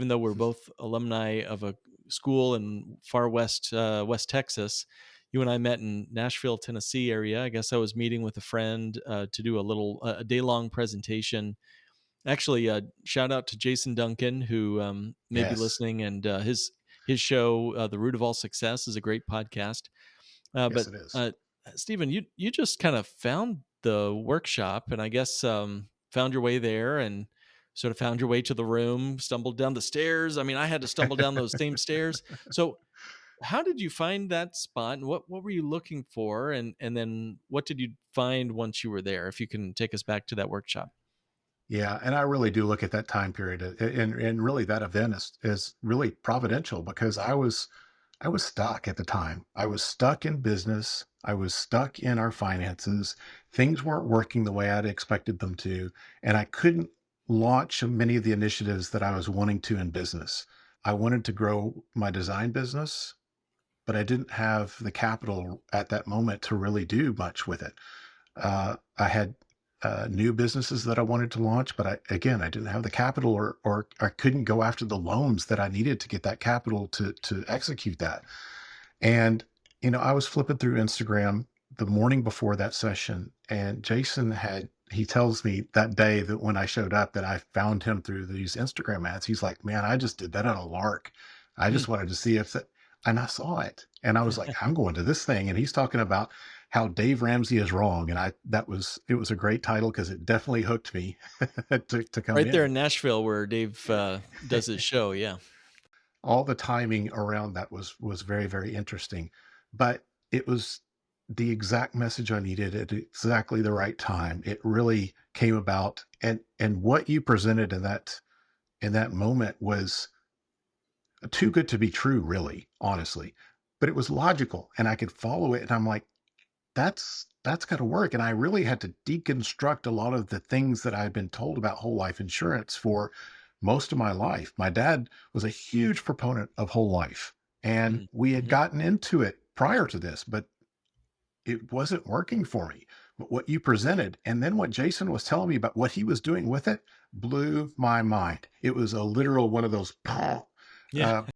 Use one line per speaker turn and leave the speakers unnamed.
even though we're both alumni of a school in far west, West Texas, you and I met in Nashville, Tennessee area. I guess I was meeting with a friend to do a day long presentation. Actually, shout out to Jason Duncan, who may be
Yes.
listening, and his show, "The Root of All Success," is a great podcast.
Yes,
But
it is.
Stephen, you just kind of found the workshop, and I guess found your way there, and sort of found your way to the room. Stumbled down the stairs. I mean, I had to stumble down those same stairs. So, how did you find that spot, and what were you looking for, and then what did you find once you were there? If you can take us back to that workshop.
Yeah, and I really do look at that time period, and really that event is really providential because I was stuck at the time. I was stuck in business. I was stuck in our finances. Things weren't working the way I'd expected them to, and I couldn't launch many of the initiatives that I was wanting to in business. I wanted to grow my design business, but I didn't have the capital at that moment to really do much with it. I had new businesses that I wanted to launch, but again, I didn't have the capital, or I couldn't go after the loans that I needed to get that capital to execute that. And I was flipping through Instagram the morning before that session, and he tells me that day that when I showed up that I found him through these Instagram ads. He's like, "Man, I just did that on a lark. I
Hmm.
just wanted to see if that," and I saw it, and I was like, "I'm going to this thing." And he's talking about how Dave Ramsey is wrong, and it was a great title because it definitely hooked me to come
Right there
in.
in Nashville, where Dave does his show. Yeah.
All the timing around that was very, very interesting, but it was the exact message I needed at exactly the right time. It really came about, and what you presented in that moment was too good to be true, really, honestly. But it was logical, and I could follow it, and I'm like, that's gotta work. And I really had to deconstruct a lot of the things that I've been told about whole life insurance for most of my life. My dad was a huge proponent of whole life, and
Mhm,
we had
mhm.
gotten into it prior to this, but it wasn't working for me. But what you presented, and then what Jason was telling me about what he was doing with it, blew my mind. It was a literal one of those
Yeah.